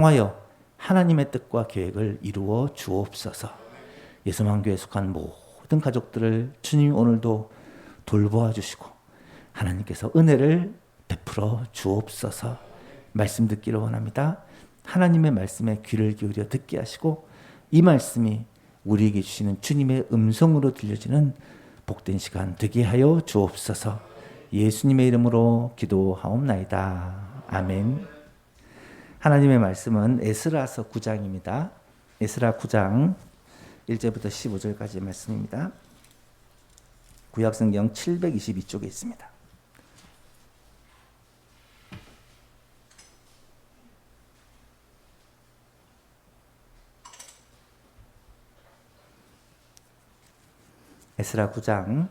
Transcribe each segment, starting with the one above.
통하여 하나님의 뜻과 계획을 이루어 주옵소서. 예수만교회에 속한 모든 가족들을 주님 오늘도 돌보아 주시고 하나님께서 은혜를 베풀어 주옵소서. 말씀 듣기를 원합니다. 하나님의 말씀에 귀를 기울여 듣게 하시고 이 말씀이 우리에게 주시는 주님의 음성으로 들려지는 복된 시간 되게 하여 주옵소서. 예수님의 이름으로 기도하옵나이다. 아멘. 하나님의 말씀은 에스라서 9장입니다. 에스라 9장 1절부터 15절까지의 말씀입니다. 구약성경 722쪽에 있습니다. 에스라 9장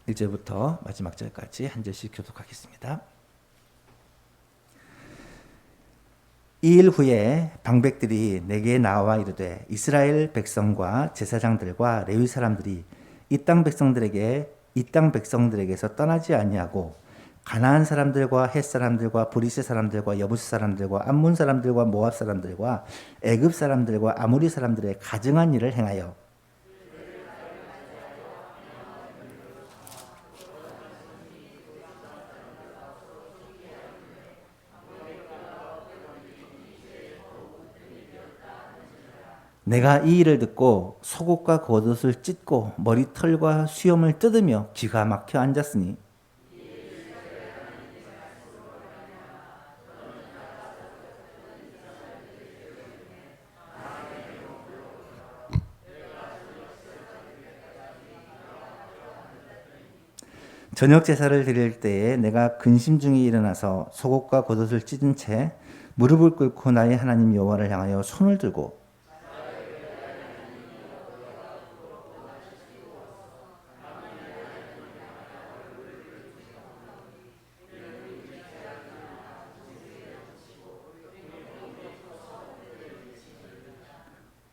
1절부터 마지막 절까지 한 절씩 교독하겠습니다. 이 일 후에 방백들이 내게 나와 이르되 이스라엘 백성과 제사장들과 레위 사람들이 이 땅 백성들에게서 떠나지 아니하고 가나안 사람들과 헷 사람들과 브리스 사람들과 여부스 사람들과 암몬 사람들과 모압 사람들과 애굽 사람들과 아모리 사람들의 가증한 일을 행하여 내가 이 일을 듣고 속옷과 겉옷을 찢고 머리털과 수염을 뜯으며 기가 막혀 앉았으니 저녁 제사를 드릴 때에 내가 근심 중에 일어나서 속옷과 겉옷을 찢은 채 무릎을 꿇고 나의 하나님 여호와를 향하여 손을 들고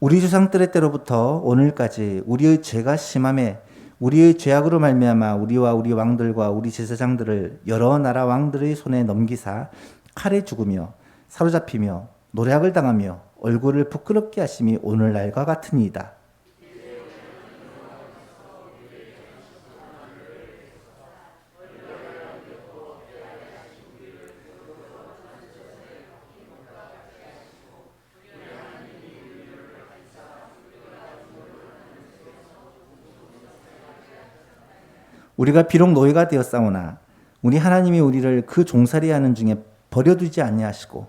우리 조상들의 때로부터 오늘까지 우리의 죄가 심함에 우리의 죄악으로 말미암아 우리와 우리 왕들과 우리 제사장들을 여러 나라 왕들의 손에 넘기사 칼에 죽으며 사로잡히며 노략을 당하며 얼굴을 부끄럽게 하심이 오늘날과 같으니이다. 우리가 비록 노예가 되었사오나 우리 하나님이 우리를 그 종살이하는 중에 버려두지 아니하시고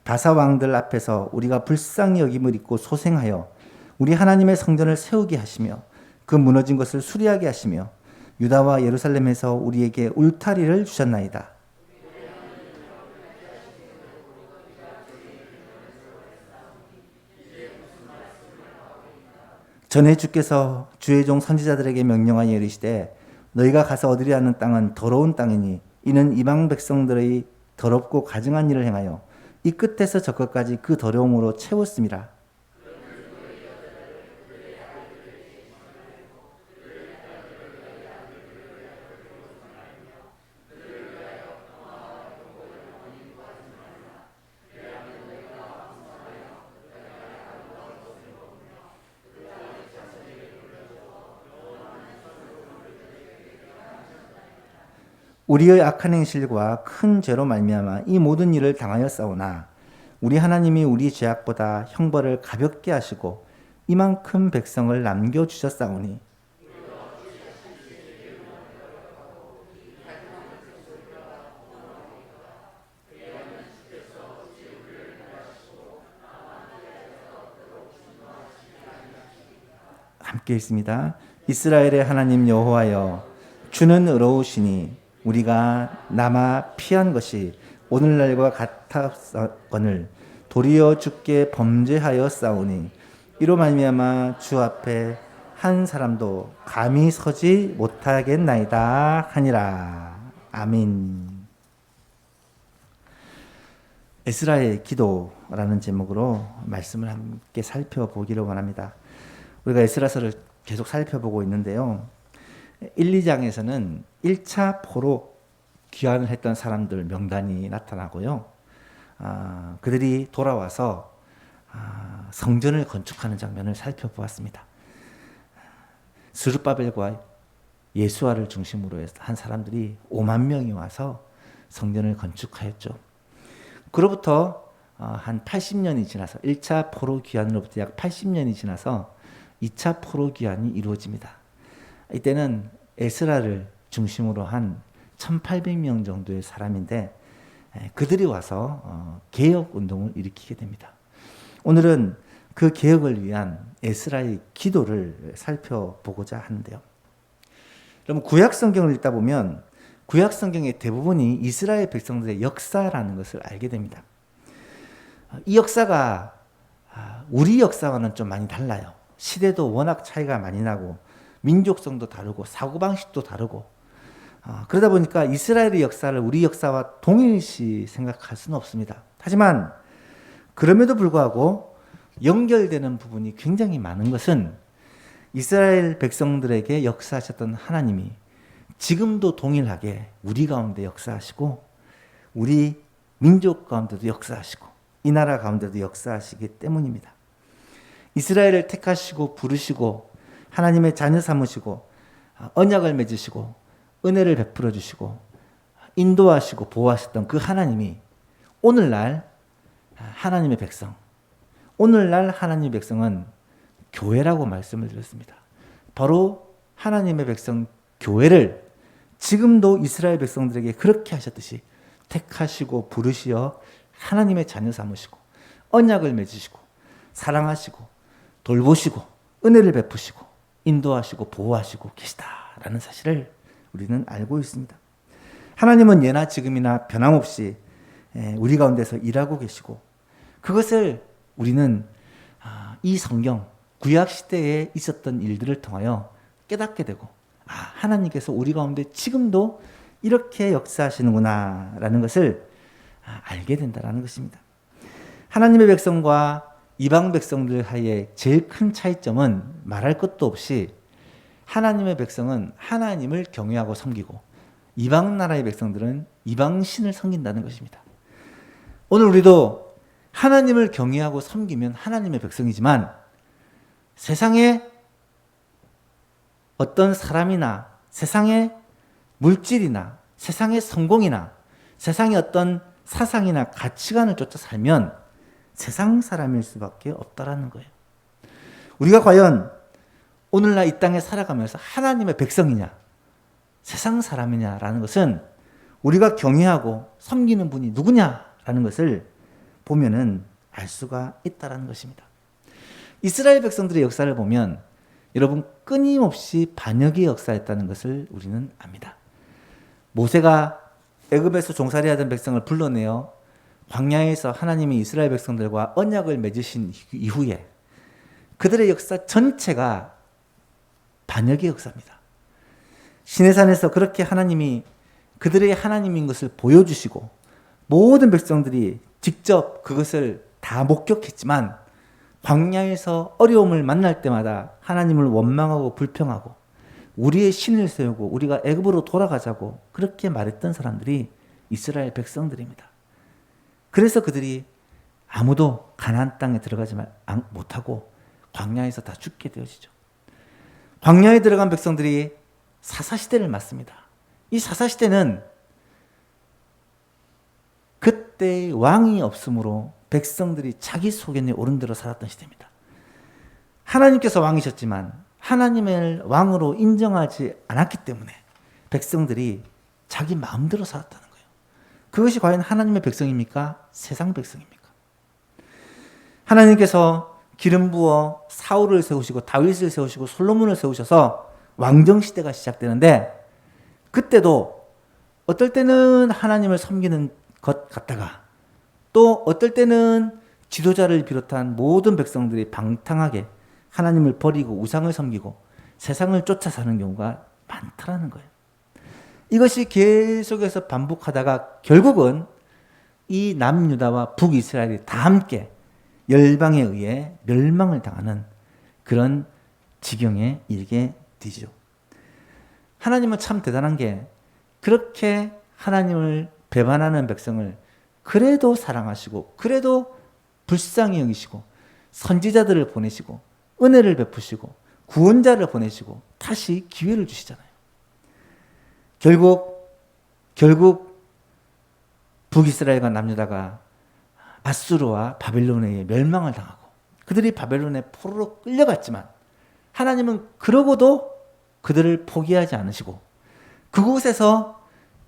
바사 왕들 앞에서 우리가 불쌍히 여김을 입고 소생하여 우리 하나님의 성전을 세우게 하시며 그 무너진 것을 수리하게 하시며 유다와 예루살렘에서 우리에게 울타리를 주셨나이다. 전에 주께서 주의 종 선지자들에게 명령하여 이르시되 너희가 가서 얻으려 하는 땅은 더러운 땅이니 이는 이방 백성들의 더럽고 가증한 일을 행하여 이 끝에서 저 끝까지 그 더러움으로 채웠음이라. 우리의 악한 행실과 큰 죄로 말미암아 이 모든 일을 당하였사오나 우리 하나님이 우리 죄악보다 형벌을 가볍게 하시고 이만큼 백성을 남겨주셨사오니 함께 있습니다. 이스라엘의 하나님 여호와여 주는 의로우시니 우리가 남아 피한 것이 오늘날과 같았거늘 도리어 주께 범죄하였사오니 이로 말미암아 주 앞에 한 사람도 감히 서지 못하겠나이다 하니라. 아멘. 에스라의 기도라는 제목으로 말씀을 함께 살펴보기를 원합니다. 우리가 에스라서를 계속 살펴보고 있는데요. 1, 2장에서는 1차 포로 귀환을 했던 사람들 명단이 나타나고요. 그들이 돌아와서 성전을 건축하는 장면을 살펴보았습니다. 스룹바벨과 예수아를 중심으로 해서 한 사람들이 5만 명이 와서 성전을 건축하였죠. 그로부터 한 80년이 지나서 1차 포로 귀환으로부터 약 80년이 지나서 2차 포로 귀환이 이루어집니다. 이때는 에스라를 중심으로 한 1800명 정도의 사람인데 그들이 와서 개혁 운동을 일으키게 됩니다. 오늘은 그 개혁을 위한 에스라의 기도를 살펴보고자 하는데요. 그럼 구약 성경을 읽다 보면 구약 성경의 대부분이 이스라엘 백성들의 역사라는 것을 알게 됩니다. 이 역사가 우리 역사와는 좀 많이 달라요. 시대도 워낙 차이가 많이 나고 민족성도 다르고 사고방식도 다르고 그러다 보니까 이스라엘의 역사를 우리 역사와 동일시 생각할 수는 없습니다. 하지만 그럼에도 불구하고 연결되는 부분이 굉장히 많은 것은 이스라엘 백성들에게 역사하셨던 하나님이 지금도 동일하게 우리 가운데 역사하시고 우리 민족 가운데도 역사하시고 이 나라 가운데도 역사하시기 때문입니다. 이스라엘을 택하시고 부르시고 하나님의 자녀 삼으시고 언약을 맺으시고 은혜를 베풀어 주시고 인도하시고 보호하셨던 그 하나님이 오늘날 하나님의 백성, 오늘날 하나님의 백성은 교회라고 말씀을 드렸습니다. 바로 하나님의 백성 교회를 지금도 이스라엘 백성들에게 그렇게 하셨듯이 택하시고 부르시어 하나님의 자녀 삼으시고 언약을 맺으시고 사랑하시고 돌보시고 은혜를 베푸시고 인도하시고 보호하시고 계시다라는 사실을 우리는 알고 있습니다. 하나님은 예나 지금이나 변함없이 우리 가운데서 일하고 계시고 그것을 우리는 이 성경 구약 시대에 있었던 일들을 통하여 깨닫게 되고 하나님께서 우리 가운데 지금도 이렇게 역사하시는구나 라는 것을 알게 된다는 것입니다. 하나님의 백성과 이방 백성들 사이에 제일 큰 차이점은 말할 것도 없이 하나님의 백성은 하나님을 경외하고 섬기고 이방 나라의 백성들은 이방 신을 섬긴다는 것입니다. 오늘 우리도 하나님을 경외하고 섬기면 하나님의 백성이지만 세상에 어떤 사람이나 세상의 물질이나 세상의 성공이나 세상의 어떤 사상이나 가치관을 쫓아 살면 세상 사람일 수밖에 없다라는 거예요. 우리가 과연 오늘날 이 땅에 살아가면서 하나님의 백성이냐 세상 사람이냐라는 것은 우리가 경외하고 섬기는 분이 누구냐라는 것을 보면은 알 수가 있다라는 것입니다. 이스라엘 백성들의 역사를 보면 여러분 끊임없이 반역의 역사였다는 것을 우리는 압니다. 모세가 애굽에서 종살이하던 백성을 불러내어 광야에서 하나님이 이스라엘 백성들과 언약을 맺으신 이후에 그들의 역사 전체가 반역의 역사입니다. 시내산에서 그렇게 하나님이 그들의 하나님인 것을 보여주시고 모든 백성들이 직접 그것을 다 목격했지만 광야에서 어려움을 만날 때마다 하나님을 원망하고 불평하고 우리의 신을 세우고 우리가 애굽으로 돌아가자고 그렇게 말했던 사람들이 이스라엘 백성들입니다. 그래서 그들이 아무도 가나안 땅에 들어가지 못하고 광야에서 다 죽게 되어지죠. 광야에 들어간 백성들이 사사시대를 맞습니다. 이 사사시대는 그때 왕이 없으므로 백성들이 자기 소견에 오른 대로 살았던 시대입니다. 하나님께서 왕이셨지만 하나님을 왕으로 인정하지 않았기 때문에 백성들이 자기 마음대로 살았다는 거예요. 그것이 과연 하나님의 백성입니까? 세상 백성입니까? 하나님께서 기름 부어 사울을 세우시고 다윗을 세우시고 솔로몬을 세우셔서 왕정 시대가 시작되는데 그때도 어떨 때는 하나님을 섬기는 것 같다가 또 어떨 때는 지도자를 비롯한 모든 백성들이 방탕하게 하나님을 버리고 우상을 섬기고 세상을 쫓아 사는 경우가 많다라는 거예요. 이것이 계속해서 반복하다가 결국은 이 남유다와 북이스라엘이 다 함께 열방에 의해 멸망을 당하는 그런 지경에 이르게 되죠. 하나님은 참 대단한 게 그렇게 하나님을 배반하는 백성을 그래도 사랑하시고 그래도 불쌍히 여기시고 선지자들을 보내시고 은혜를 베푸시고 구원자를 보내시고 다시 기회를 주시잖아요. 결국 북이스라엘과 남유다가 아수르와 바벨론에 의해 멸망을 당하고 그들이 바벨론에 포로로 끌려갔지만 하나님은 그러고도 그들을 포기하지 않으시고 그곳에서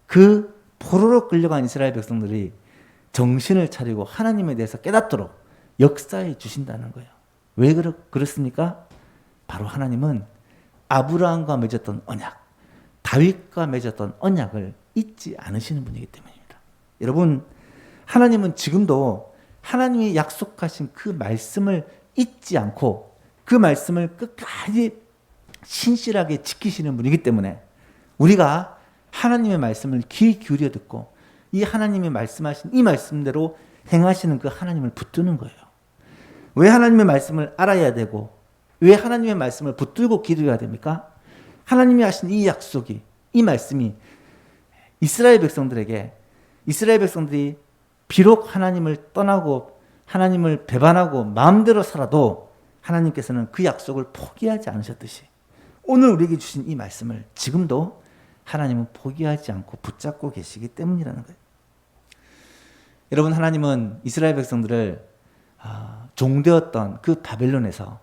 그 포로로 끌려간 이스라엘 백성들이 정신을 차리고 하나님에 대해서 깨닫도록 역사해 주신다는 거예요. 왜 그렇습니까? 바로 하나님은 아브라함과 맺었던 언약, 다윗과 맺었던 언약을 잊지 않으시는 분이기 때문입니다. 여러분, 하나님은 지금도 하나님이 약속하신 그 말씀을 잊지 않고 그 말씀을 끝까지 신실하게 지키시는 분이기 때문에 우리가 하나님의 말씀을 귀 기울여 듣고 이 하나님이 말씀하신 이 말씀대로 행하시는 그 하나님을 붙드는 거예요. 왜 하나님의 말씀을 알아야 되고 왜 하나님의 말씀을 붙들고 기도해야 됩니까? 하나님이 하신 이 약속이, 이 말씀이 이스라엘 백성들이 비록 하나님을 떠나고 하나님을 배반하고 마음대로 살아도 하나님께서는 그 약속을 포기하지 않으셨듯이 오늘 우리에게 주신 이 말씀을 지금도 하나님은 포기하지 않고 붙잡고 계시기 때문이라는 거예요. 여러분, 하나님은 이스라엘 백성들을 종되었던 그 바벨론에서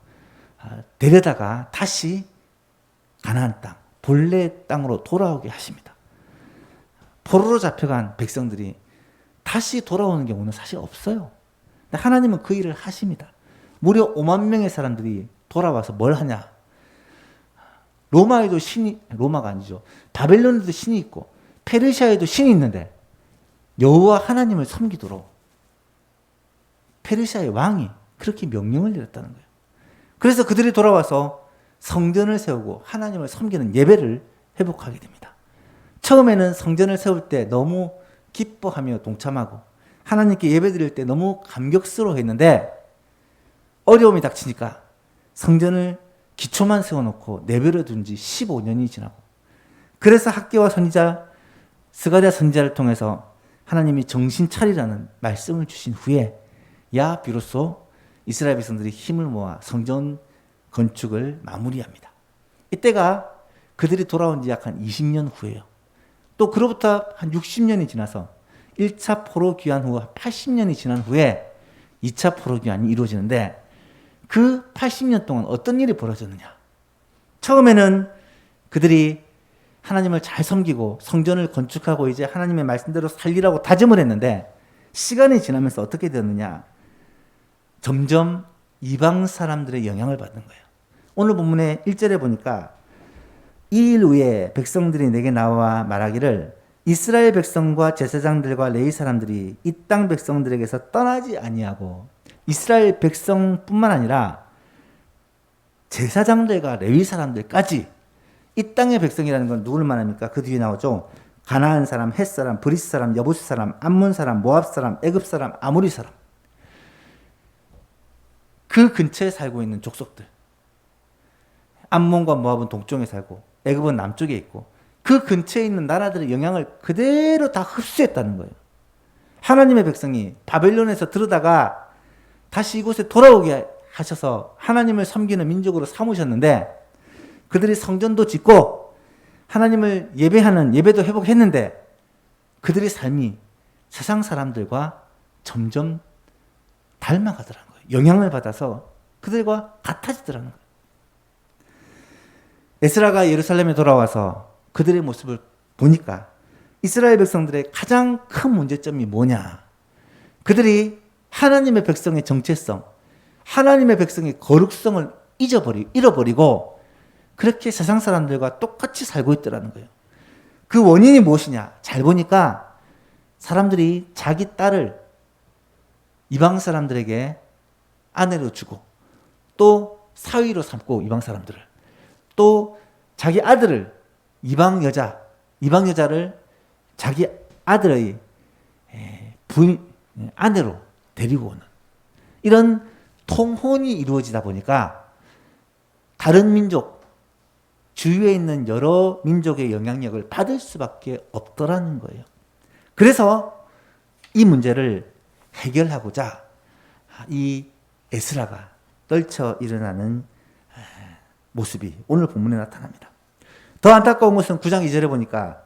데려다가 다시 가나안 땅, 본래 땅으로 돌아오게 하십니다. 포로로 잡혀간 백성들이 다시 돌아오는 경우는 사실 없어요. 근데 하나님은 그 일을 하십니다. 무려 5만 명의 사람들이 돌아와서 뭘 하냐? 로마가 아니죠. 바벨론에도 신이 있고 페르시아에도 신이 있는데 여호와 하나님을 섬기도록 페르시아의 왕이 그렇게 명령을 내렸다는 거예요. 그래서 그들이 돌아와서 성전을 세우고 하나님을 섬기는 예배를 회복하게 됩니다. 처음에는 성전을 세울 때 너무 기뻐하며 동참하고 하나님께 예배드릴 때 너무 감격스러워했는데 어려움이 닥치니까 성전을 기초만 세워놓고 내버려 둔 지 15년이 지나고 그래서 학개와 선지자 스가랴 선지자를 통해서 하나님이 정신 차리라는 말씀을 주신 후에 비로소 이스라엘 백성들이 힘을 모아 성전 건축을 마무리합니다. 이때가 그들이 돌아온 지 약 한 20년 후예요. 또 그로부터 한 60년이 지나서 1차 포로 귀환 후 80년이 지난 후에 2차 포로 귀환이 이루어지는데 그 80년 동안 어떤 일이 벌어졌느냐? 처음에는 그들이 하나님을 잘 섬기고 성전을 건축하고 이제 하나님의 말씀대로 살리라고 다짐을 했는데 시간이 지나면서 어떻게 되었느냐? 점점 이방 사람들의 영향을 받는 거예요. 오늘 본문의 1절에 보니까 이 일 후에 백성들이 내게 나와 말하기를 이스라엘 백성과 제사장들과 레위 사람들이 이 땅 백성들에게서 떠나지 아니하고 이스라엘 백성뿐만 아니라 제사장들과 레위 사람들까지 이 땅의 백성이라는 건 누구를 말합니까? 그 뒤에 나오죠. 가나안 사람, 헷 사람, 브리스 사람, 여부스 사람, 암몬 사람, 모압 사람, 애굽 사람, 아모리 사람. 그 근처에 살고 있는 족속들. 암몬과 모압은 동쪽에 살고 애굽은 남쪽에 있고 그 근처에 있는 나라들의 영향을 그대로 다 흡수했다는 거예요. 하나님의 백성이 바벨론에서 들어다가 다시 이곳에 돌아오게 하셔서 하나님을 섬기는 민족으로 삼으셨는데 그들이 성전도 짓고 하나님을 예배하는 예배도 회복했는데 그들의 삶이 세상 사람들과 점점 닮아가더라는 거예요. 영향을 받아서 그들과 같아지더라는 거예요. 에스라가 예루살렘에 돌아와서 그들의 모습을 보니까 이스라엘 백성들의 가장 큰 문제점이 뭐냐? 그들이 하나님의 백성의 정체성, 하나님의 백성의 거룩성을 잃어버리고 그렇게 세상 사람들과 똑같이 살고 있더라는 거예요. 그 원인이 무엇이냐? 잘 보니까 사람들이 자기 딸을 이방 사람들에게 아내로 주고 또 사위로 삼고 이방 사람들을 또 자기 아들을 이방 여자를 자기 아들의 아내로 데리고 오는 이런 통혼이 이루어지다 보니까 다른 민족, 주위에 있는 여러 민족의 영향력을 받을 수밖에 없더라는 거예요. 그래서 이 문제를 해결하고자 이 에스라가 떨쳐 일어나는 모습이 오늘 본문에 나타납니다. 더 안타까운 것은 9장 2절에 보니까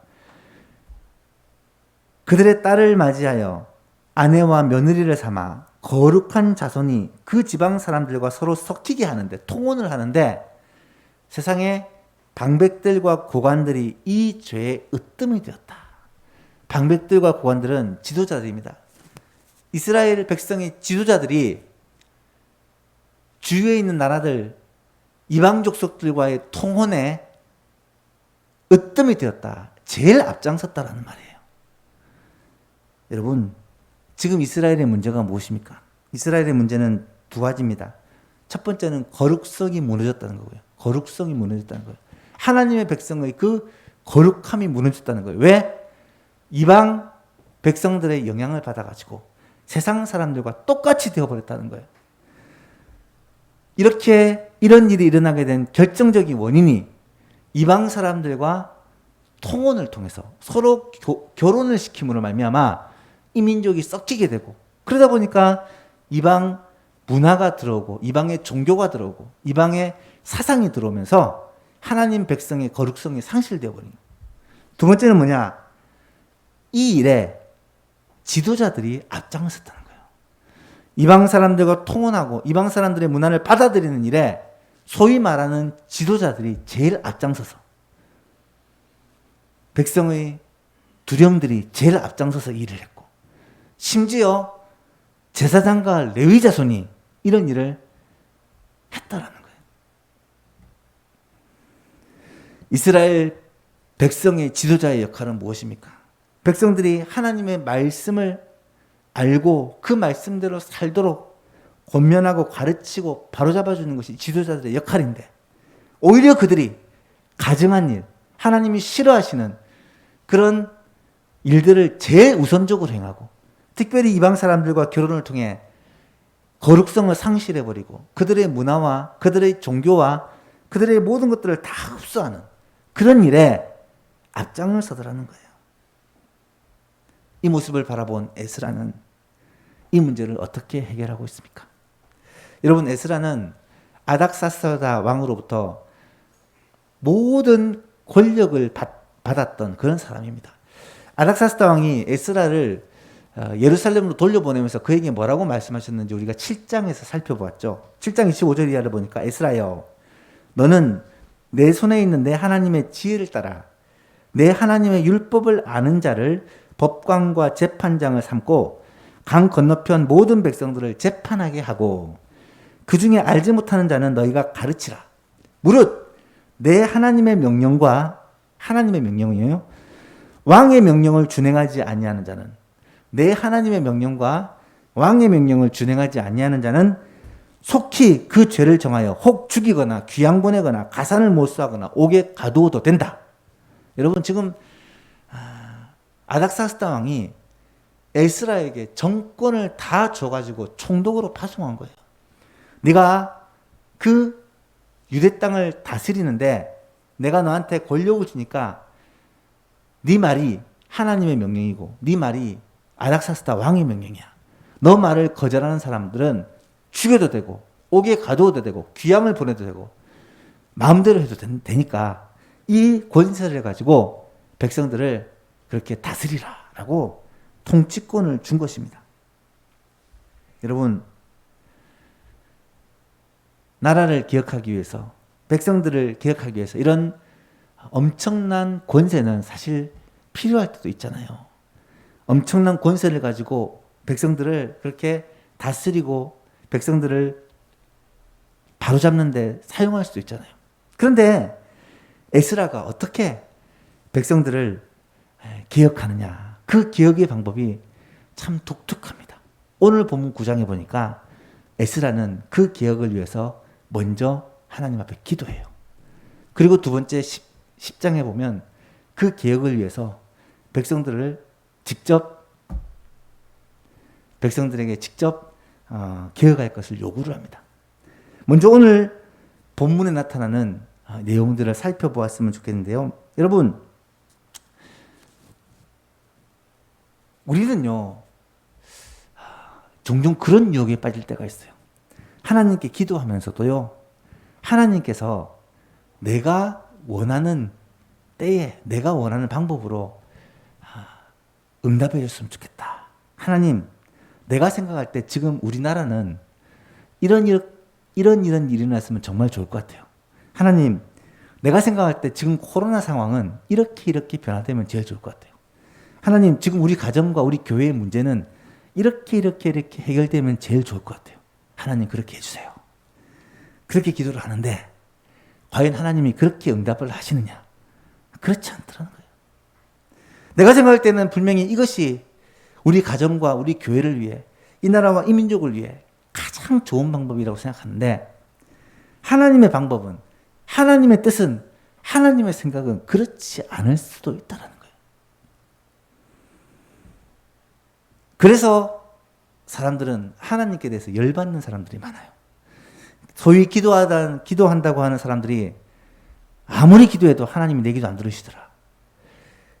그들의 딸을 맞이하여 아내와 며느리를 삼아 거룩한 자손이 그 지방 사람들과 서로 섞이게 하는데, 통혼을 하는데, 세상에 방백들과 고관들이 이 죄의 으뜸이 되었다. 방백들과 고관들은 지도자들입니다. 이스라엘 백성의 지도자들이 주위에 있는 나라들 이방 족속들과의 통혼에 으뜸이 되었다. 제일 앞장섰다라는 말이에요. 여러분, 지금 이스라엘의 문제가 무엇입니까? 이스라엘의 문제는 두 가지입니다. 첫 번째는 거룩성이 무너졌다는 거고요. 거룩성이 무너졌다는 거예요. 하나님의 백성의 그 거룩함이 무너졌다는 거예요. 왜? 이방 백성들의 영향을 받아가지고 세상 사람들과 똑같이 되어버렸다는 거예요. 이런 일이 일어나게 된 결정적인 원인이 이방 사람들과 통혼을 통해서 서로 결혼을 시킴으로 말미암아 이 민족이 섞이게 되고, 그러다 보니까 이방 문화가 들어오고 이방의 종교가 들어오고 이방의 사상이 들어오면서 하나님 백성의 거룩성이 상실되어 버린 거예요. 두 번째는 뭐냐? 이 일에 지도자들이 앞장을 섰다는 거예요. 이방 사람들과 통혼하고 이방 사람들의 문화를 받아들이는 일에 소위 말하는 지도자들이 제일 앞장서서, 백성의 두려움들이 제일 앞장서서 일을 했고, 심지어 제사장과 레위 자손이 이런 일을 했다라는 거예요. 이스라엘 백성의 지도자의 역할은 무엇입니까? 백성들이 하나님의 말씀을 알고 그 말씀대로 살도록 권면하고 가르치고 바로잡아주는 것이 지도자들의 역할인데, 오히려 그들이 가증한 일, 하나님이 싫어하시는 그런 일들을 제일 우선적으로 행하고, 특별히 이방 사람들과 결혼을 통해 거룩성을 상실해버리고 그들의 문화와 그들의 종교와 그들의 모든 것들을 다 흡수하는 그런 일에 앞장을 서더라는 거예요. 이 모습을 바라본 에스라는 이 문제를 어떻게 해결하고 있습니까? 여러분, 에스라는 아닥사스다 왕으로부터 모든 권력을 받았던 그런 사람입니다. 아닥사스다 왕이 에스라를 예루살렘으로 돌려보내면서 그에게 뭐라고 말씀하셨는지 우리가 7장에서 살펴보았죠. 7장 25절 이하를 보니까, 에스라여, 너는 내 손에 있는 내 하나님의 지혜를 따라 내 하나님의 율법을 아는 자를 법관과 재판장을 삼고 강 건너편 모든 백성들을 재판하게 하고 그 중에 알지 못하는 자는 너희가 가르치라. 무릇 내 하나님의 명령과, 하나님의 명령이에요, 왕의 명령을 준행하지 아니하는 자는, 내 하나님의 명령과 왕의 명령을 준행하지 아니하는 자는 속히 그 죄를 정하여 혹 죽이거나 귀양 보내거나 가산을 몰수하거나 옥에 가두어도 된다. 여러분, 지금 아닥사스다 왕이 에스라에게 정권을 다 줘가지고 총독으로 파송한 거예요. 네가 그 유대 땅을 다스리는데 내가 너한테 권력을 주니까 네 말이 하나님의 명령이고 네 말이 아닥사스다 왕의 명령이야. 너 말을 거절하는 사람들은 죽여도 되고 옥에 가두어도 되고 귀양을 보내도 되고 마음대로 해도 되니까 이 권세를 가지고 백성들을 그렇게 다스리라라고 통치권을 준 것입니다. 여러분, 나라를 기억하기 위해서, 백성들을 기억하기 위해서 이런 엄청난 권세는 사실 필요할 때도 있잖아요. 엄청난 권세를 가지고 백성들을 그렇게 다스리고 백성들을 바로잡는 데 사용할 수도 있잖아요. 그런데 에스라가 어떻게 백성들을 기억하느냐, 그 기억의 방법이 참 독특합니다. 오늘 본문 9장에 보니까 에스라는 그 기억을 위해서 먼저 하나님 앞에 기도해요. 그리고 두 번째 10장에 보면 그 기억을 위해서 백성들에게 직접 기억할 것을 요구를 합니다. 먼저 오늘 본문에 나타나는 내용들을 살펴보았으면 좋겠는데요. 여러분, 우리는요, 종종 그런 유혹에 빠질 때가 있어요. 하나님께 기도하면서도요, 하나님께서 내가 원하는 때에 내가 원하는 방법으로 응답해 줬으면 좋겠다. 하나님, 내가 생각할 때 지금 우리나라는 이런 일이 일어났으면 정말 좋을 것 같아요. 하나님, 내가 생각할 때 지금 코로나 상황은 이렇게 변화되면 제일 좋을 것 같아요. 하나님, 지금 우리 가정과 우리 교회의 문제는 이렇게 해결되면 제일 좋을 것 같아요. 하나님, 그렇게 해주세요. 그렇게 기도를 하는데 과연 하나님이 그렇게 응답을 하시느냐? 그렇지 않더라는 거예요. 내가 생각할 때는 분명히 이것이 우리 가정과 우리 교회를 위해, 이 나라와 이 민족을 위해 가장 좋은 방법이라고 생각하는데, 하나님의 방법은, 하나님의 뜻은, 하나님의 생각은 그렇지 않을 수도 있다는 거예요. 그래서 사람들은 하나님께 대해서 열받는 사람들이 많아요. 소위 기도한다고 하는 사람들이 아무리 기도해도 하나님이 내 기도 안 들으시더라.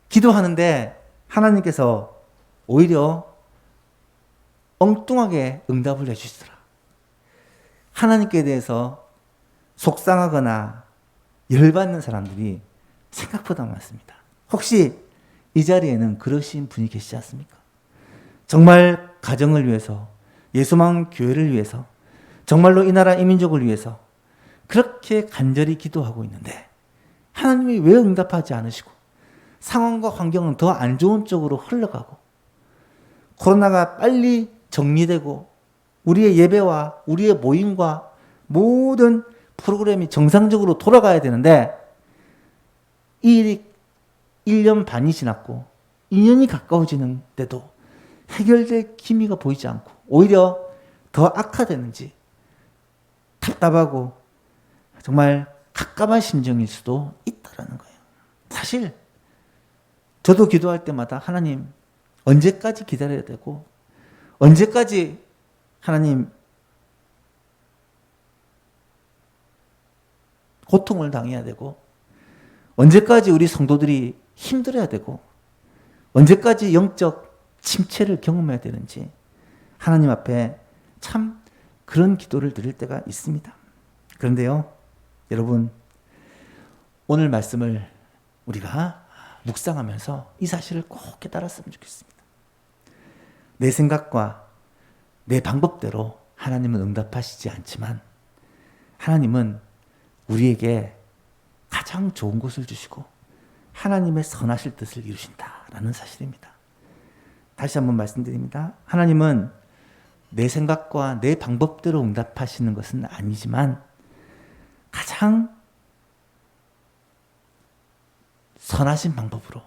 기도하는데 하나님께서 오히려 엉뚱하게 응답을 해주시더라. 하나님께 대해서 속상하거나 열받는 사람들이 생각보다 많습니다. 혹시 이 자리에는 그러신 분이 계시지 않습니까? 정말 가정을 위해서, 예수만 교회를 위해서, 정말로 이 나라 이 민족을 위해서 그렇게 간절히 기도하고 있는데 하나님이 왜 응답하지 않으시고 상황과 환경은 더 안 좋은 쪽으로 흘러가고 코로나가 빨리 정리되고 우리의 예배와 우리의 모임과 모든 프로그램이 정상적으로 돌아가야 되는데 이 일이 1년 반이 지났고 2년이 가까워지는데도 해결될 기미가 보이지 않고 오히려 더 악화되는지 답답하고 정말 갑갑한 심정일 수도 있다라는 거예요. 사실 저도 기도할 때마다 하나님 언제까지 기다려야 되고 언제까지 하나님 고통을 당해야 되고 언제까지 우리 성도들이 힘들어야 되고 언제까지 영적 침체를 경험해야 되는지 하나님 앞에 참 그런 기도를 드릴 때가 있습니다. 그런데요, 여러분, 오늘 말씀을 우리가 묵상하면서 이 사실을 꼭 깨달았으면 좋겠습니다. 내 생각과 내 방법대로 하나님은 응답하시지 않지만 하나님은 우리에게 가장 좋은 것을 주시고 하나님의 선하실 뜻을 이루신다라는 사실입니다. 다시 한번 말씀드립니다. 하나님은 내 생각과 내 방법대로 응답하시는 것은 아니지만 가장 선하신 방법으로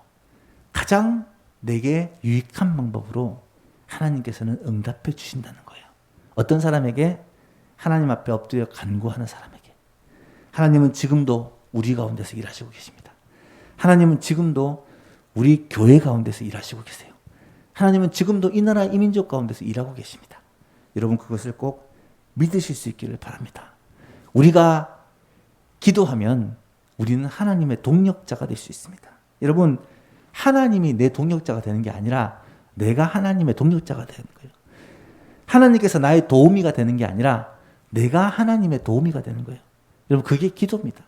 가장 내게 유익한 방법으로 하나님께서는 응답해 주신다는 거예요. 어떤 사람에게? 하나님 앞에 엎드려 간구하는 사람에게. 하나님은 지금도 우리 가운데서 일하시고 계십니다. 하나님은 지금도 우리 교회 가운데서 일하시고 계세요. 하나님은 지금도 이 나라 이 민족 가운데서 일하고 계십니다. 여러분 그것을 꼭 믿으실 수 있기를 바랍니다. 우리가 기도하면 우리는 하나님의 동력자가 될 수 있습니다. 여러분, 하나님이 내 동력자가 되는 게 아니라 내가 하나님의 동력자가 되는 거예요. 하나님께서 나의 도우미가 되는 게 아니라 내가 하나님의 도우미가 되는 거예요. 여러분, 그게 기도입니다.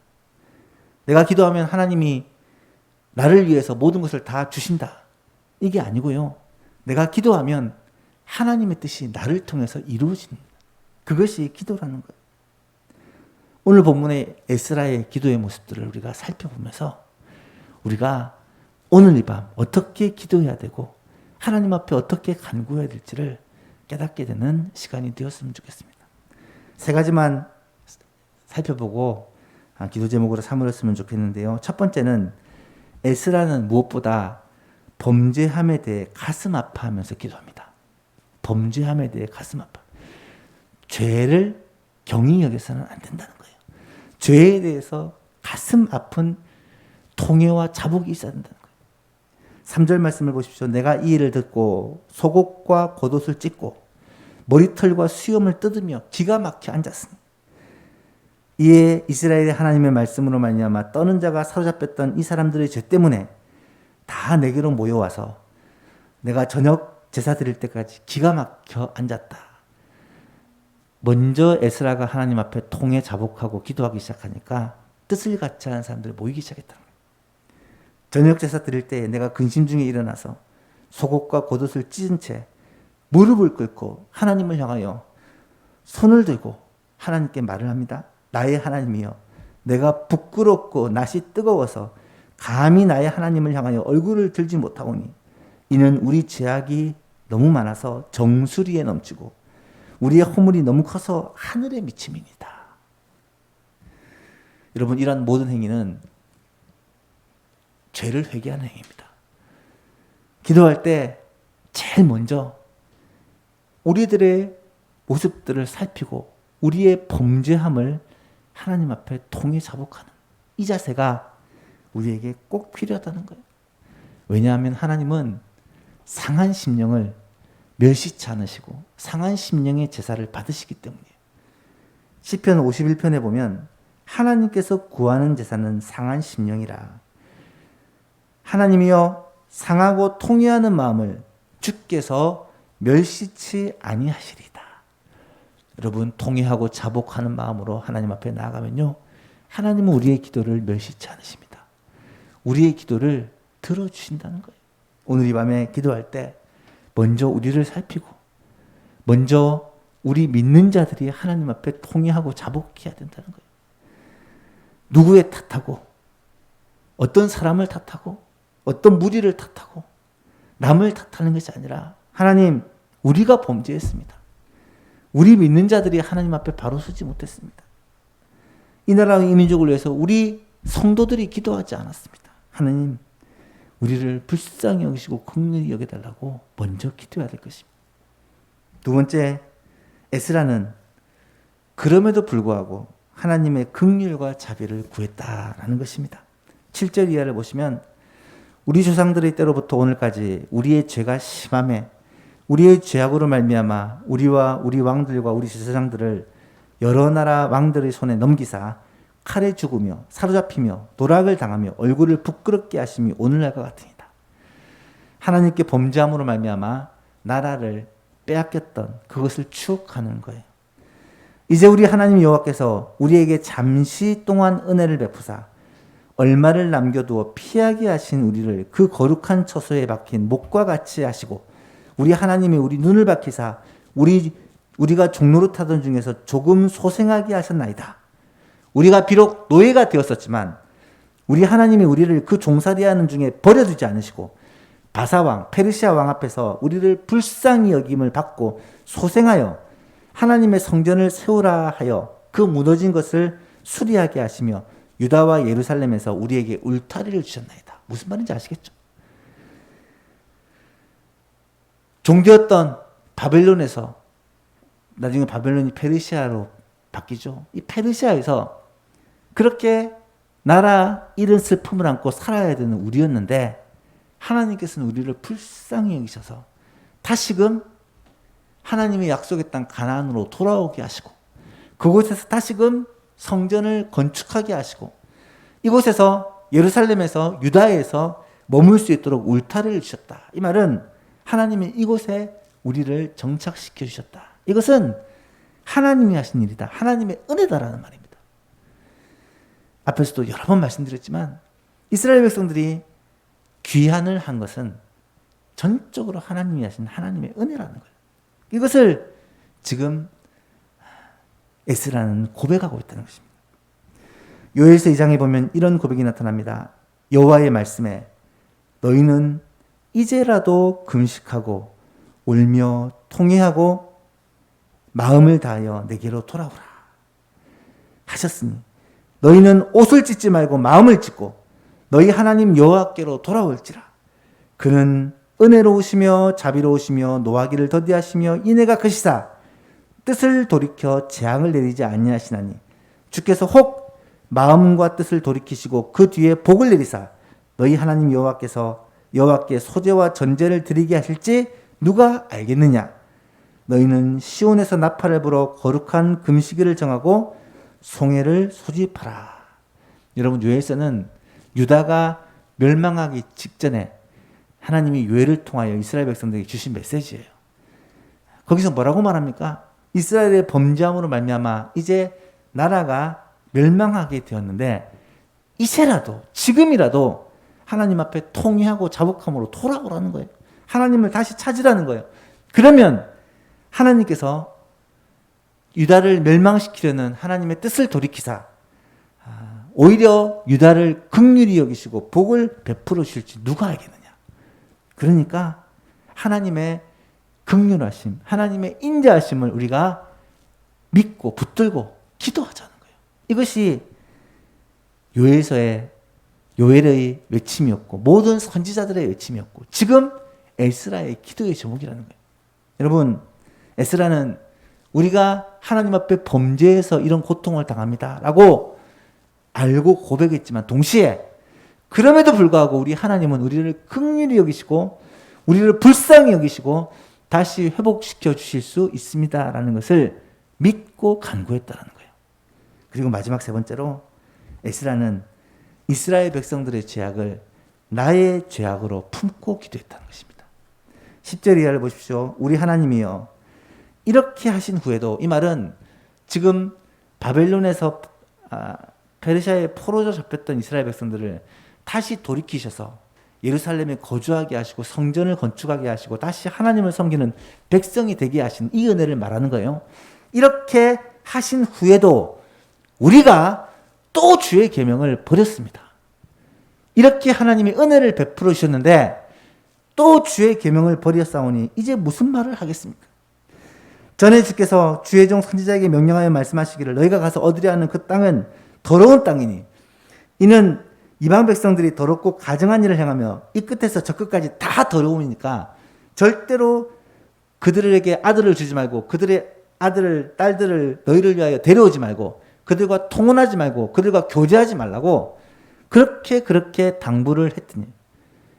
내가 기도하면 하나님이 나를 위해서 모든 것을 다 주신다. 이게 아니고요. 내가 기도하면 하나님의 뜻이 나를 통해서 이루어집니다. 그것이 기도라는 거예요. 오늘 본문의 에스라의 기도의 모습들을 우리가 살펴보면서 우리가 오늘 이 밤 어떻게 기도해야 되고 하나님 앞에 어떻게 간구해야 될지를 깨닫게 되는 시간이 되었으면 좋겠습니다. 세 가지만 살펴보고 기도 제목으로 삼으렸으면 좋겠는데요. 첫 번째는 에스라는 무엇보다 범죄함에 대해 가슴 아파하면서 기도합니다. 범죄함에 대해 가슴 아파. 죄를 경히 여겨서는 안 된다는 거예요. 죄에 대해서 가슴 아픈 통회와 자복이 있어야 된다는 거예요. 3절 말씀을 보십시오. 내가 이 일을 듣고 속옷과 겉옷을 찢고 머리털과 수염을 뜯으며 기가 막혀 앉았으니 이에 이스라엘의 하나님의 말씀으로 말미암아 떠는 자가 사로잡혔던 이 사람들의 죄 때문에 다 내게로 모여와서 내가 저녁 제사 드릴 때까지 기가 막혀 앉았다. 먼저 에스라가 하나님 앞에 통에 자복하고 기도하기 시작하니까 뜻을 같이 하는 사람들이 모이기 시작했다. 저녁 제사 드릴 때 내가 근심 중에 일어나서 속옷과 겉옷을 찢은 채 무릎을 꿇고 하나님을 향하여 손을 들고 하나님께 말을 합니다. 나의 하나님이여, 내가 부끄럽고 낯이 뜨거워서 감히 나의 하나님을 향하여 얼굴을 들지 못하오니 이는 우리 죄악이 너무 많아서 정수리에 넘치고 우리의 허물이 너무 커서 하늘에 미침이니이다. 여러분, 이러한 모든 행위는 죄를 회개하는 행위입니다. 기도할 때 제일 먼저 우리들의 모습들을 살피고 우리의 범죄함을 하나님 앞에 통해 자복하는 이 자세가 우리에게 꼭 필요하다는 거예요. 왜냐하면 하나님은 상한 심령을 멸시치 않으시고 상한 심령의 제사를 받으시기 때문이에요. 시편 51편에 보면 하나님께서 구하는 제사는 상한 심령이라. 하나님이여, 상하고 통회하는 마음을 주께서 멸시치 아니하시리다. 여러분, 통회하고 자복하는 마음으로 하나님 앞에 나아가면요, 하나님은 우리의 기도를 멸시치 않으십니다. 우리의 기도를 들어주신다는 거예요. 오늘 이 밤에 기도할 때 먼저 우리를 살피고 먼저 우리 믿는 자들이 하나님 앞에 통회하고 자복해야 된다는 거예요. 누구의 탓하고 어떤 사람을 탓하고 어떤 무리를 탓하고 남을 탓하는 것이 아니라 하나님, 우리가 범죄했습니다. 우리 믿는 자들이 하나님 앞에 바로 서지 못했습니다. 이 나라와 이 민족을 위해서 우리 성도들이 기도하지 않았습니다. 하나님, 우리를 불쌍히 여기시고 긍휼히 여겨달라고 먼저 기도해야 될 것입니다. 두 번째, 에스라는 그럼에도 불구하고 하나님의 긍휼과 자비를 구했다라는 것입니다. 7절 이하를 보시면 우리 조상들의 때로부터 오늘까지 우리의 죄가 심함에 우리의 죄악으로 말미암아 우리와 우리 왕들과 우리 제사장들을 여러 나라 왕들의 손에 넘기사 칼에 죽으며 사로잡히며 도락을 당하며 얼굴을 부끄럽게 하심이 오늘날과 같으니라. 하나님께 범죄함으로 말미암아 나라를 빼앗겼던 그것을 추억하는 거예요. 이제 우리 하나님 여호와께서 우리에게 잠시 동안 은혜를 베푸사 얼마를 남겨두어 피하게 하신 우리를 그 거룩한 처소에 박힌 목과 같이 하시고 우리 하나님이 우리 눈을 밝히사 우리가 종노릇하던 중에서 조금 소생하게 하셨나이다. 우리가 비록 노예가 되었었지만 우리 하나님이 우리를 그 종살이하는 중에 버려두지 않으시고 바사왕, 페르시아 왕 앞에서 우리를 불쌍히 여김을 받고 소생하여 하나님의 성전을 세우라 하여 그 무너진 것을 수리하게 하시며 유다와 예루살렘에서 우리에게 울타리를 주셨나이다. 무슨 말인지 아시겠죠? 종되었던 바벨론에서 나중에 바벨론이 페르시아로 바뀌죠. 이 페르시아에서 그렇게 나라 잃은 슬픔을 안고 살아야 되는 우리였는데 하나님께서는 우리를 불쌍히 여기셔서 다시금 하나님의 약속의 땅 가나안으로 돌아오게 하시고 그곳에서 다시금 성전을 건축하게 하시고 이곳에서 예루살렘에서 유다에서 머물 수 있도록 울타리를 주셨다. 이 말은 하나님이 이곳에 우리를 정착시켜 주셨다. 이것은 하나님이 하신 일이다. 하나님의 은혜다라는 말입니다. 앞에서도 여러 번 말씀드렸지만 이스라엘 백성들이 귀환을 한 것은 전적으로 하나님이 하신 하나님의 은혜라는 거예요. 이것을 지금 에스라는 고백하고 있다는 것입니다. 요엘서 2장에 보면 이런 고백이 나타납니다. 여호와의 말씀에 너희는 이제라도 금식하고 울며 통회하고 마음을 다하여 내게로 돌아오라 하셨으니 너희는 옷을 찢지 말고 마음을 찢고 너희 하나님 여호와께로 돌아올지라. 그는 은혜로우시며 자비로우시며 노하기를 더디하시며 인애가 크시사 뜻을 돌이켜 재앙을 내리지 아니하시나니 주께서 혹 마음과 뜻을 돌이키시고 그 뒤에 복을 내리사 너희 하나님 여호와께 소제와 전제를 드리게 하실지 누가 알겠느냐. 너희는 시온에서 나팔을 불어 거룩한 금식일을 정하고 송해를 소집하라. 여러분, 요엘서는 유다가 멸망하기 직전에 하나님이 요엘을 통하여 이스라엘 백성들에게 주신 메시지예요. 거기서 뭐라고 말합니까? 이스라엘의 범죄함으로 말미암아 이제 나라가 멸망하게 되었는데 이제라도 지금이라도 하나님 앞에 통회하고 자복함으로 돌아오라는 거예요. 하나님을 다시 찾으라는 거예요. 그러면 하나님께서 유다를 멸망시키려는 하나님의 뜻을 돌이키사 오히려 유다를 긍휼히 여기시고 복을 베풀어 주실지 누가 알겠느냐. 그러니까 하나님의 긍휼하심, 하나님의 인자하심을 우리가 믿고 붙들고 기도하자는 거예요. 이것이 요엘서의 요엘의 외침이었고 모든 선지자들의 외침이었고 지금 에스라의 기도의 제목이라는 거예요. 여러분, 에스라는 우리가 하나님 앞에 범죄해서 이런 고통을 당합니다 라고 알고 고백했지만 동시에 그럼에도 불구하고 우리 하나님은 우리를 긍휼히 여기시고 우리를 불쌍히 여기시고 다시 회복시켜 주실 수 있습니다 라는 것을 믿고 간구했다는 거예요. 그리고 마지막 세 번째로 에스라는 이스라엘 백성들의 죄악을 나의 죄악으로 품고 기도했다는 것입니다. 10절 이하를 보십시오. 우리 하나님이여 이렇게 하신 후에도, 이 말은 지금 바벨론에서 페르시아에 포로로 잡혔던 이스라엘 백성들을 다시 돌이키셔서 예루살렘에 거주하게 하시고 성전을 건축하게 하시고 다시 하나님을 섬기는 백성이 되게 하신 이 은혜를 말하는 거예요. 이렇게 하신 후에도 우리가 또 주의 계명을 버렸습니다. 이렇게 하나님이 은혜를 베풀어 주셨는데 또 주의 계명을 버렸사오니 이제 무슨 말을 하겠습니까? 전에 주께서 주의 종 선지자에게 명령하여 말씀하시기를 너희가 가서 얻으려 하는 그 땅은 더러운 땅이니 이는 이방 백성들이 더럽고 가증한 일을 행하며 이 끝에서 저 끝까지 다 더러움이니까 절대로 그들에게 아들을 주지 말고 그들의 아들을 딸들을 너희를 위하여 데려오지 말고 그들과 통혼하지 말고 그들과 교제하지 말라고 그렇게 당부를 했더니,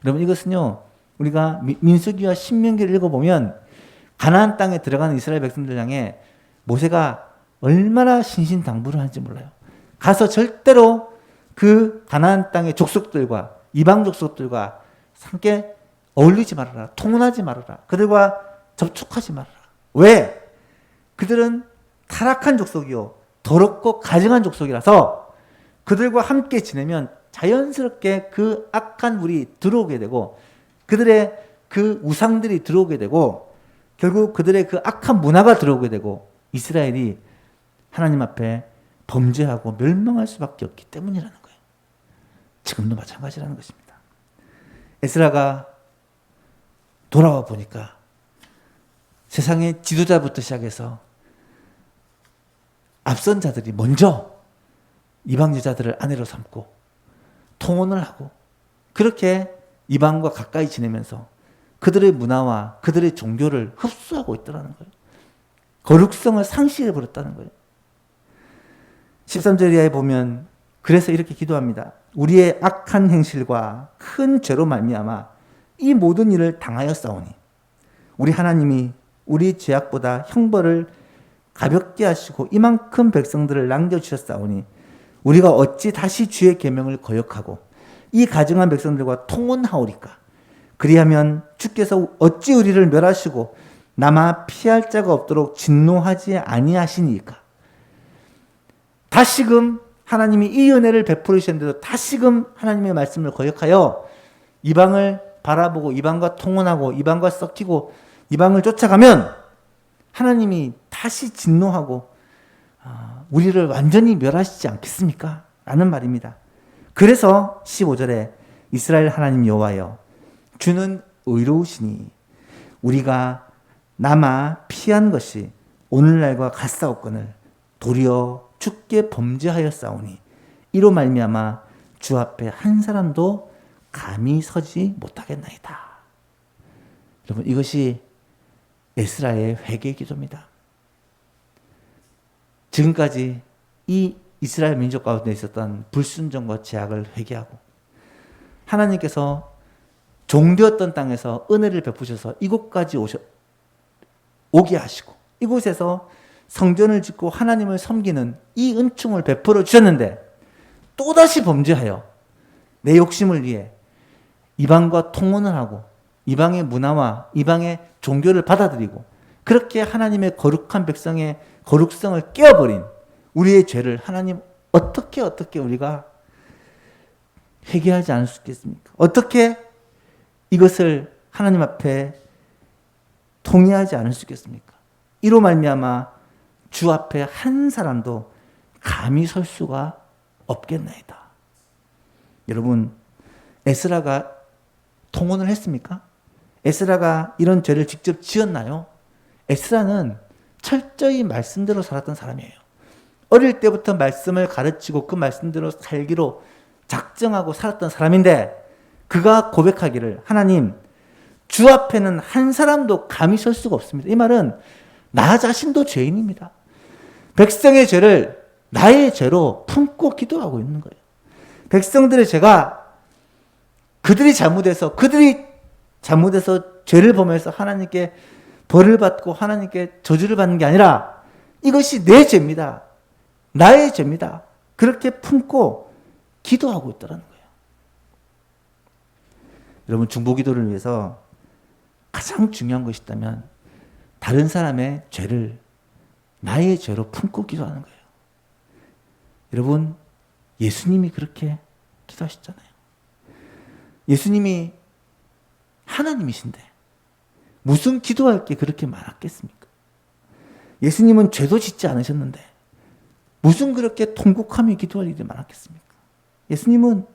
여러분 이것은요 우리가 민수기와 신명기를 읽어보면 가나안 땅에 들어가는 이스라엘 백성들 향해 모세가 얼마나 신신당부를 하는지 몰라요. 가서 절대로 그 가나안 땅의 족속들과 이방 족속들과 함께 어울리지 말아라. 통혼하지 말아라. 그들과 접촉하지 말아라. 왜? 그들은 타락한 족속이요 더럽고 가증한 족속이라서 그들과 함께 지내면 자연스럽게 그 악한 물이 들어오게 되고 그들의 그 우상들이 들어오게 되고 결국 그들의 그 악한 문화가 들어오게 되고 이스라엘이 하나님 앞에 범죄하고 멸망할 수밖에 없기 때문이라는 거예요. 지금도 마찬가지라는 것입니다. 에스라가 돌아와 보니까 세상의 지도자부터 시작해서 앞선 자들이 먼저 이방 여자들을 아내로 삼고 통혼을 하고 그렇게 이방과 가까이 지내면서 그들의 문화와 그들의 종교를 흡수하고 있다는 거예요. 거룩성을 상실해버렸다는 거예요. 13절 이하에 보면 그래서 이렇게 기도합니다. 우리의 악한 행실과 큰 죄로 말미암아 이 모든 일을 당하였사오니 우리 하나님이 우리 죄악보다 형벌을 가볍게 하시고 이만큼 백성들을 남겨주셨사오니 우리가 어찌 다시 주의 계명을 거역하고 이 가증한 백성들과 통혼하오리까? 그리하면 주께서 어찌 우리를 멸하시고 남아 피할 자가 없도록 진노하지 아니하시니까? 다시금 하나님이 이 은혜를 베풀으셨는데도 다시금 하나님의 말씀을 거역하여 이방을 바라보고 이방과 통혼하고 이방과 섞이고 이방을 쫓아가면 하나님이 다시 진노하고 우리를 완전히 멸하시지 않겠습니까? 라는 말입니다. 그래서 15절에 이스라엘 하나님 여호와여 주는 의로우시니 우리가 남아 피한 것이 오늘날과 같사옵거늘 도리어 주께 범죄하였사오니 이로 말미암아 주 앞에 한 사람도 감히 서지 못하겠나이다. 여러분 이것이 에스라의 회개 기도입니다. 지금까지 이 이스라엘 민족 가운데 있었던 불순종과 죄악을 회개하고 하나님께서 종되었던 땅에서 은혜를 베푸셔서 이곳까지 오게 하시고 이곳에서 성전을 짓고 하나님을 섬기는 이 은총을 베풀어 주셨는데 또다시 범죄하여 내 욕심을 위해 이방과 통혼을 하고 이방의 문화와 이방의 종교를 받아들이고 그렇게 하나님의 거룩한 백성의 거룩성을 깨어버린 우리의 죄를 하나님 어떻게 우리가 회개하지 않을 수 있겠습니까? 어떻게 이것을 하나님 앞에 통회하지 않을 수 있겠습니까? 이로 말미암아 주 앞에 한 사람도 감히 설 수가 없겠나이다. 여러분, 에스라가 통혼을 했습니까? 에스라가 이런 죄를 직접 지었나요? 에스라는 철저히 말씀대로 살았던 사람이에요. 어릴 때부터 말씀을 가르치고 그 말씀대로 살기로 작정하고 살았던 사람인데 그가 고백하기를 하나님, 주 앞에는 한 사람도 감히 설 수가 없습니다. 이 말은 나 자신도 죄인입니다. 백성의 죄를 나의 죄로 품고 기도하고 있는 거예요. 백성들의 죄가 그들이 잘못해서 죄를 범해서 하나님께 벌을 받고 하나님께 저주를 받는 게 아니라 이것이 내 죄입니다. 나의 죄입니다. 그렇게 품고 기도하고 있다는 거예요. 여러분, 중보기도를 위해서 가장 중요한 것이 있다면 다른 사람의 죄를 나의 죄로 품고 기도하는 거예요. 여러분, 예수님이 그렇게 기도하셨잖아요. 예수님이 하나님이신데 무슨 기도할 게 그렇게 많았겠습니까? 예수님은 죄도 짓지 않으셨는데 무슨 그렇게 통곡하며 기도할 일이 많았겠습니까? 예수님은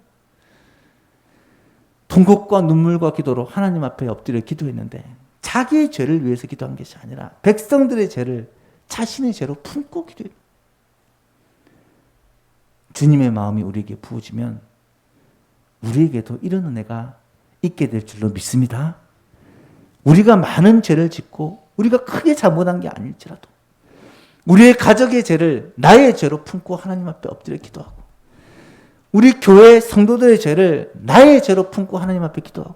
통곡과 눈물과 기도로 하나님 앞에 엎드려 기도했는데 자기의 죄를 위해서 기도한 것이 아니라 백성들의 죄를 자신의 죄로 품고 기도했습니다. 주님의 마음이 우리에게 부어지면 우리에게도 이런 은혜가 있게 될 줄로 믿습니다. 우리가 많은 죄를 짓고 우리가 크게 잘못한 게 아닐지라도 우리의 가족의 죄를 나의 죄로 품고 하나님 앞에 엎드려 기도하고 우리 교회 성도들의 죄를 나의 죄로 품고 하나님 앞에 기도하고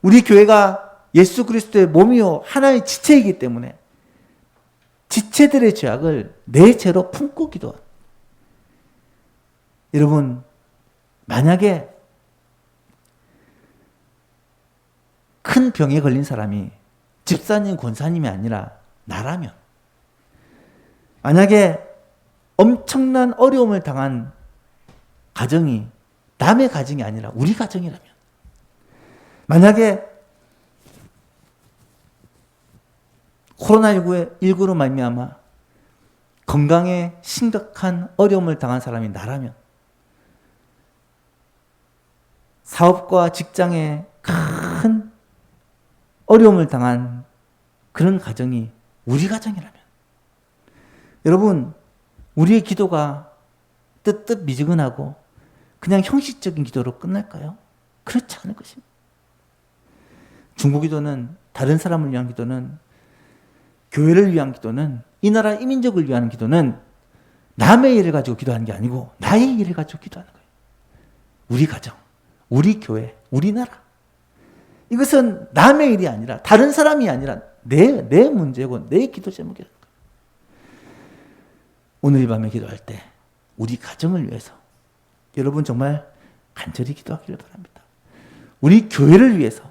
우리 교회가 예수 그리스도의 몸이요 하나의 지체이기 때문에 지체들의 죄악을 내 죄로 품고 기도하고 여러분, 만약에 큰 병에 걸린 사람이 집사님, 권사님이 아니라 나라면, 만약에 엄청난 어려움을 당한 가정이 남의 가정이 아니라 우리 가정이라면, 만약에 코로나19로 말미암아 건강에 심각한 어려움을 당한 사람이 나라면, 사업과 직장에 큰 어려움을 당한 그런 가정이 우리 가정이라면 여러분, 우리의 기도가 뜨뜻미지근하고 그냥 형식적인 기도로 끝날까요? 그렇지 않을 것입니다. 중보기도는, 다른 사람을 위한 기도는, 교회를 위한 기도는, 이 나라 이민족을 위한 기도는 남의 일을 가지고 기도하는 게 아니고 나의 일을 가지고 기도하는 거예요. 우리 가정, 우리 교회, 우리나라. 이것은 남의 일이 아니라 다른 사람이 아니라 내 문제고 내 기도 제목이라는 거예요. 오늘 이 밤에 기도할 때 우리 가정을 위해서 여러분 정말 간절히 기도하기를 바랍니다. 우리 교회를 위해서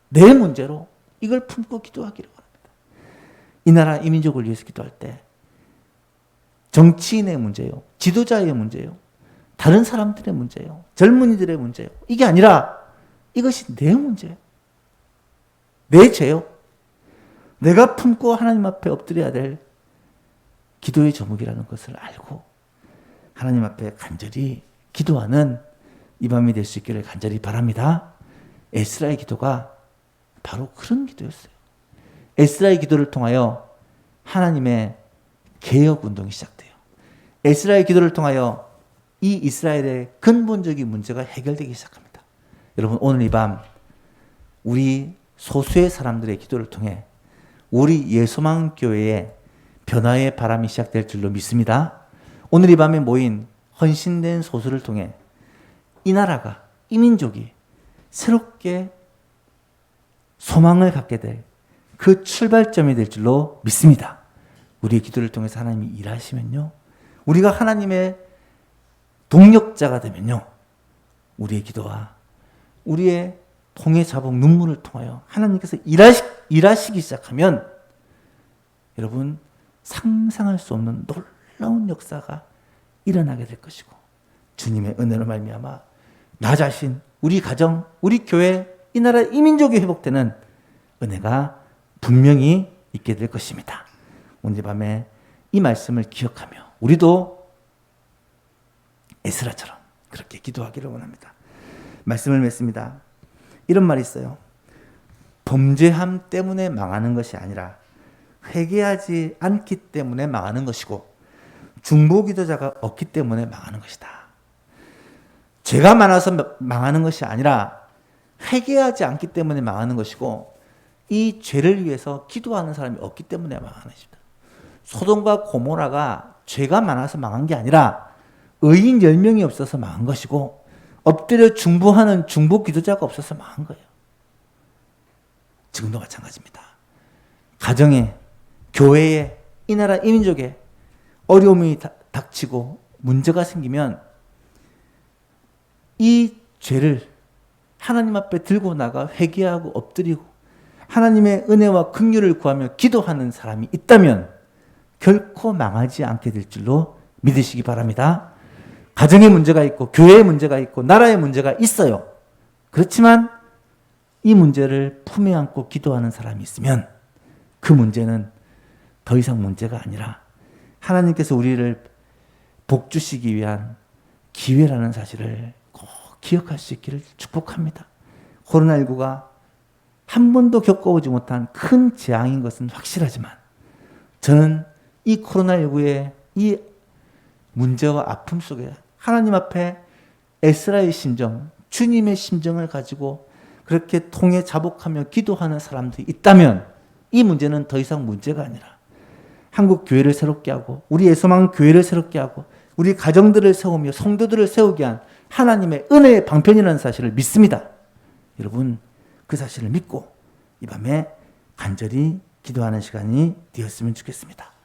내 문제로 이걸 품고 기도하기를 바랍니다. 이 나라 이민족을 위해서 기도할 때 정치인의 문제요, 지도자의 문제요, 다른 사람들의 문제요, 젊은이들의 문제요, 이게 아니라 이것이 내 문제예요. 내 죄요. 내가 품고 하나님 앞에 엎드려야 될 기도의 제목이라는 것을 알고 하나님 앞에 간절히 기도하는 이 밤이 될 수 있기를 간절히 바랍니다. 에스라의 기도가 바로 그런 기도였어요. 에스라의 기도를 통하여 하나님의 개혁 운동이 시작돼요. 에스라의 기도를 통하여 이 이스라엘의 근본적인 문제가 해결되기 시작합니다. 여러분, 오늘 이 밤 우리 소수의 사람들의 기도를 통해 우리 예소망 교회의 변화의 바람이 시작될 줄로 믿습니다. 오늘 이 밤에 모인 헌신된 소수를 통해 이 나라가, 이 민족이 새롭게 소망을 갖게 될 그 출발점이 될 줄로 믿습니다. 우리의 기도를 통해서 하나님이 일하시면요, 우리가 하나님의 동력자가 되면요, 우리의 기도와 우리의 통해 자복 눈물을 통하여 하나님께서 일하시기 시작하면 여러분 상상할 수 없는 놀라운 역사가 일어나게 될 것이고 주님의 은혜로 말미암아 나 자신, 우리 가정, 우리 교회, 이 나라 이 민족이 회복되는 은혜가 분명히 있게 될 것입니다. 오늘 밤에 이 말씀을 기억하며 우리도 에스라처럼 그렇게 기도하기를 원합니다. 말씀을 맺습니다. 이런 말이 있어요. 범죄함 때문에 망하는 것이 아니라 회개하지 않기 때문에 망하는 것이고 중보기도자가 없기 때문에 망하는 것이다. 죄가 많아서 망하는 것이 아니라 회개하지 않기 때문에 망하는 것이고 이 죄를 위해서 기도하는 사람이 없기 때문에 망하는 것입니다. 소돔과 고모라가 죄가 많아서 망한 게 아니라 의인 10명이 없어서 망한 것이고 엎드려 중보하는 중보기도자가 없어서 망한 거예요. 지금도 마찬가지입니다. 가정에, 교회에, 이 나라 이 민족에 어려움이 닥치고 문제가 생기면 이 죄를 하나님 앞에 들고 나가 회개하고 엎드리고 하나님의 은혜와 긍휼을 구하며 기도하는 사람이 있다면 결코 망하지 않게 될 줄로 믿으시기 바랍니다. 가정에 문제가 있고 교회에 문제가 있고 나라에 문제가 있어요. 그렇지만 이 문제를 품에 안고 기도하는 사람이 있으면 그 문제는 더 이상 문제가 아니라 하나님께서 우리를 복 주시기 위한 기회라는 사실을 꼭 기억할 수 있기를 축복합니다. 코로나19가 한 번도 겪어보지 못한 큰 재앙인 것은 확실하지만 저는 이 코로나19의 이 문제와 아픔 속에 하나님 앞에 에스라의 심정, 주님의 심정을 가지고 그렇게 통해 자복하며 기도하는 사람들이 있다면 이 문제는 더 이상 문제가 아니라 한국 교회를 새롭게 하고 우리 예소망 교회를 새롭게 하고 우리 가정들을 세우며 성도들을 세우게 한 하나님의 은혜의 방편이라는 사실을 믿습니다. 여러분 그 사실을 믿고 이 밤에 간절히 기도하는 시간이 되었으면 좋겠습니다.